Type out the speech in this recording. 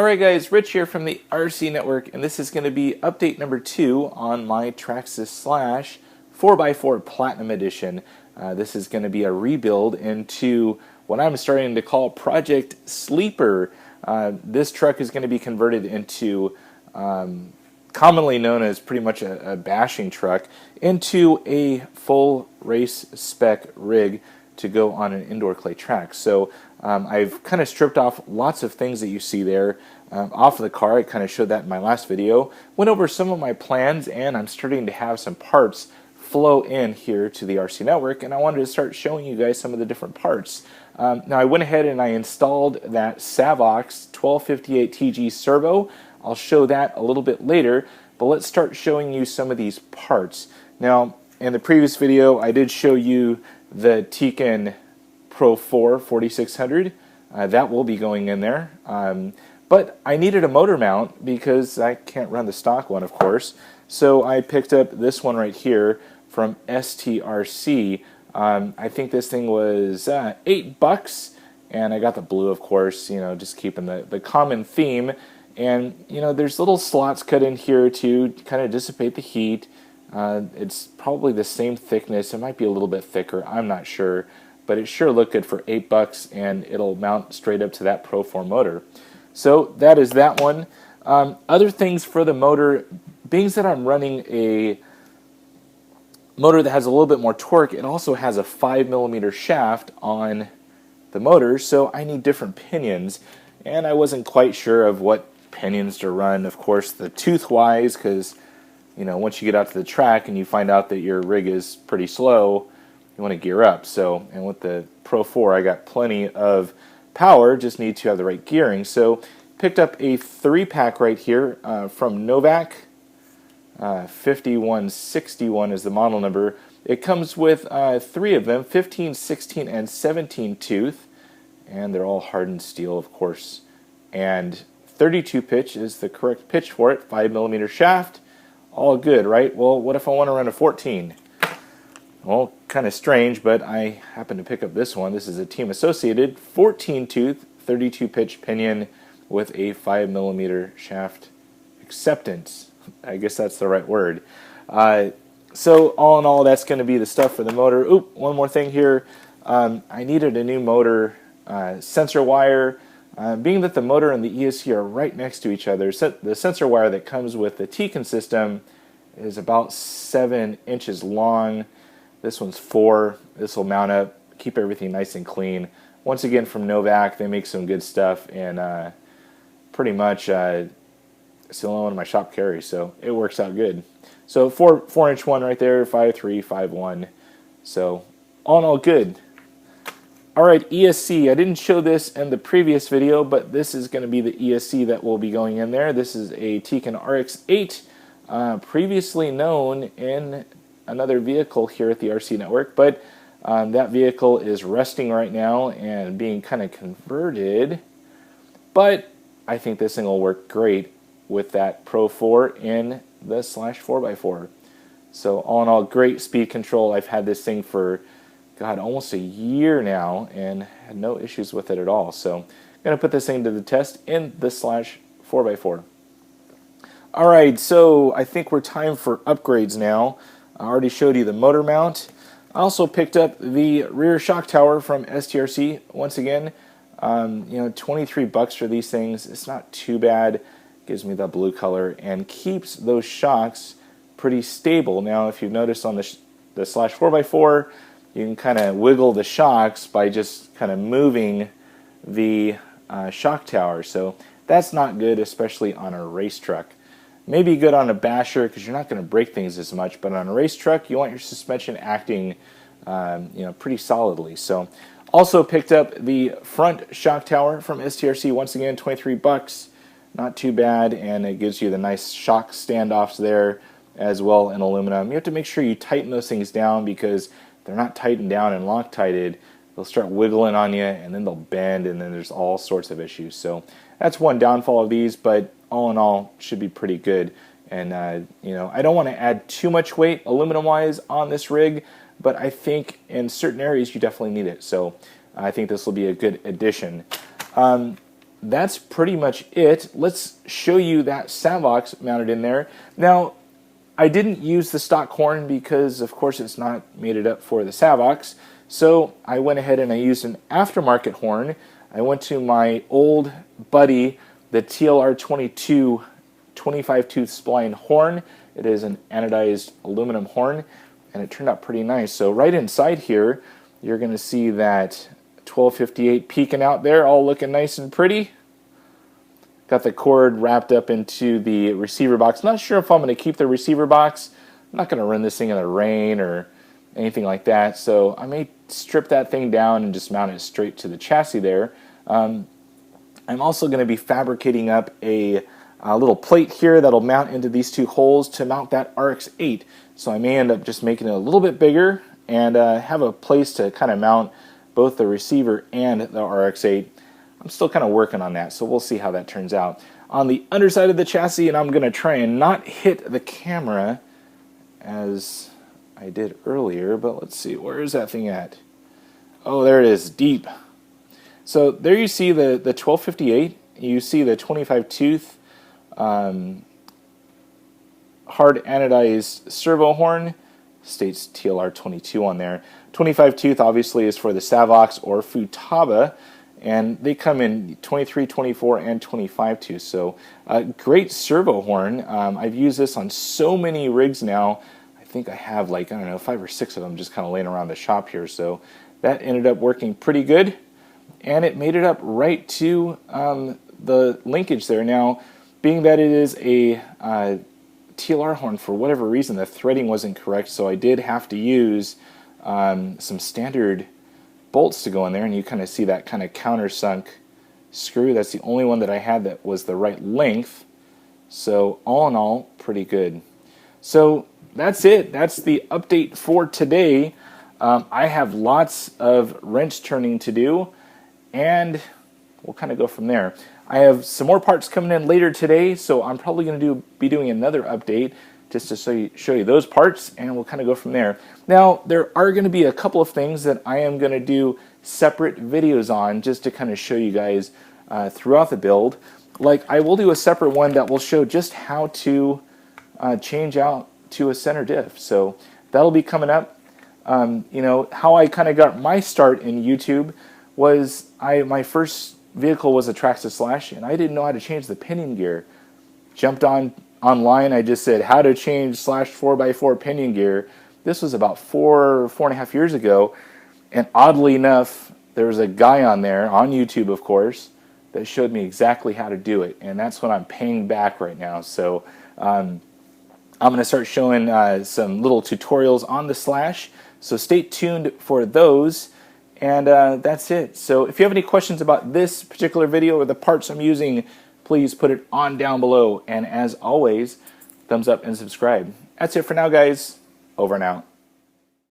Alright guys, Rich here from the Rcnetwork, and this is going to be update number 2 on my Traxxas Slash 4x4 Platinum Edition. This is going to be a rebuild into what I'm starting to call Project Sleeper. This truck is going to be converted into, commonly known as pretty much a bashing truck, into a full race spec rig to go on an indoor clay track. So I've kind of stripped off lots of things that you see there off of the car. I kind of showed that in my last video. Went over some of my plans, and I'm starting to have some parts flow in here to the Rcnetwork, and I wanted to start showing you guys some of the different parts. Now I went ahead and I installed that Savox 1258 TG Servo. I'll show that a little bit later, but let's start showing you some of these parts. Now, in the previous video, I did show you the Tiken Pro 4 4600. That will be going in there. But I needed a motor mount because I can't run the stock one, of course. So I picked up this one right here from STRC. I think this thing was $8, and I got the blue, of course, you know, just keeping the common theme. And, you know, there's little slots cut in here to kind of dissipate the heat. It's probably the same thickness. It might be a little bit thicker. I'm not sure. But it sure looked good for $8, and it'll mount straight up to that Pro 4 motor. So that is that one. Other things for the motor, being that I'm running a motor that has a little bit more torque, it also has a 5mm shaft on the motor, so I need different pinions. And I wasn't quite sure of what pinions to run. Of course, the tooth-wise, because you know, once you get out to the track and you find out that your rig is pretty slow, you want to gear up. So, and with the Pro 4, I got plenty of power, just need to have the right gearing. So, picked up a 3-pack right here from Novak. 5161 is the model number. It comes with 3 of them, 15, 16, and 17 tooth, and they're all hardened steel, of course. And 32 pitch is the correct pitch for it, 5mm shaft. All good, right? Well, what if I want to run a 14? Well, kind of strange, but I happen to pick up this one. This is a Team Associated 14 tooth, 32 pitch pinion with a 5mm shaft acceptance. I guess that's the right word. So all in all, that's going to be the stuff for the motor. Oop, one more thing here. I needed a new motor sensor wire. Being that the motor and the ESC are right next to each other, the sensor wire that comes with the Tiken system is about 7 inches long. This one's 4. This will mount up, keep everything nice and clean. Once again, from Novak, they make some good stuff, and pretty much it's the only one my shop carries, so it works out good. So 4-inch one right there, 5.3, 5.1. So all in all, good. Alright, ESC. I didn't show this in the previous video, but this is going to be the ESC that will be going in there. This is a Tiken RX-8, previously known in another vehicle here at the Rcnetwork, but that vehicle is resting right now and being kind of converted. But I think this thing will work great with that Pro 4 in the Slash 4x4. So all in all, great speed control. I've had this thing for, God, almost a year now and had no issues with it at all. So I'm going to put this thing to the test in the Slash 4x4. Alright, so I think we're time for upgrades now. I already showed you the motor mount. I also picked up the rear shock tower from STRC. Once again, you know, $23 for these things. It's not too bad. Gives me that blue color and keeps those shocks pretty stable. Now, if you've noticed on the Slash 4x4, you can kind of wiggle the shocks by just kind of moving the shock tower. So that's not good, especially on a race truck. Maybe good on a basher because you're not going to break things as much, but on a race truck, you want your suspension acting, you know, pretty solidly. So, also picked up the front shock tower from STRC. Once again, $23, not too bad, and it gives you the nice shock standoffs there as well in aluminum. You have to make sure you tighten those things down because they're not tightened down and Loctited. They'll start wiggling on you, and then they'll bend, and then there's all sorts of issues. So that's one downfall of these, but all in all, should be pretty good. And, you know, I don't want to add too much weight aluminum-wise on this rig, but I think in certain areas you definitely need it. So I think this will be a good addition. that's pretty much it. Let's show you that Savox mounted in there. Now, I didn't use the stock horn because, of course, it's not mated up for the Savox. So I went ahead and I used an aftermarket horn. I went to my old buddy, the TLR22 25-tooth spline horn. It is an anodized aluminum horn, and it turned out pretty nice. So right inside here, you're going to see that 1258 peeking out there, all looking nice and pretty. Got the cord wrapped up into the receiver box. Not sure if I'm going to keep the receiver box. I'm not going to run this thing in the rain or anything like that, so I may strip that thing down and just mount it straight to the chassis there. I'm also going to be fabricating up a little plate here that'll mount into these two holes to mount that RX-8. So I may end up just making it a little bit bigger and have a place to kind of mount both the receiver and the RX-8. I'm still kind of working on that, so we'll see how that turns out. On the underside of the chassis, and I'm going to try and not hit the camera as I did earlier, but let's see, where is that thing at? Oh, there it is, deep. So there you see the 1258, you see the 25-tooth hard anodized servo horn, states TLR22 on there. 25-tooth obviously is for the Savox or Futaba, and they come in 23, 24, and 25-tooth. So great servo horn. I've used this on so many rigs now. I think I have like, I don't know, 5 or 6 of them just kind of laying around the shop here. So that ended up working pretty good, and it made it up right to the linkage there. Now, being that it is a TLR horn, for whatever reason, the threading wasn't correct, so I did have to use some standard bolts to go in there, and you kind of see that kind of countersunk screw. That's the only one that I had that was the right length. So all in all, pretty good. So that's it. That's the update for today. I have lots of wrench turning to do, and we'll kind of go from there. I have some more parts coming in later today, so I'm probably going to be doing another update just to show you those parts, and we'll kind of go from there. Now, there are going to be a couple of things that I am going to do separate videos on just to kind of show you guys throughout the build. Like, I will do a separate one that will show just how to change out to a center diff. So that'll be coming up. You know, how I kind of got my start in YouTube was my first vehicle was a Traxxas Slash, and I didn't know how to change the pinion gear. Jumped online, I just said how to change Slash 4x4 pinion gear. This was about 4.5 years ago, and oddly enough, there was a guy on there, on YouTube of course, that showed me exactly how to do it, and that's what I'm paying back right now. So I'm going to start showing some little tutorials on the Slash, so stay tuned for those. And that's it. So if you have any questions about this particular video or the parts I'm using, please put it on down below. And as always, thumbs up and subscribe. That's it for now, guys. Over and out.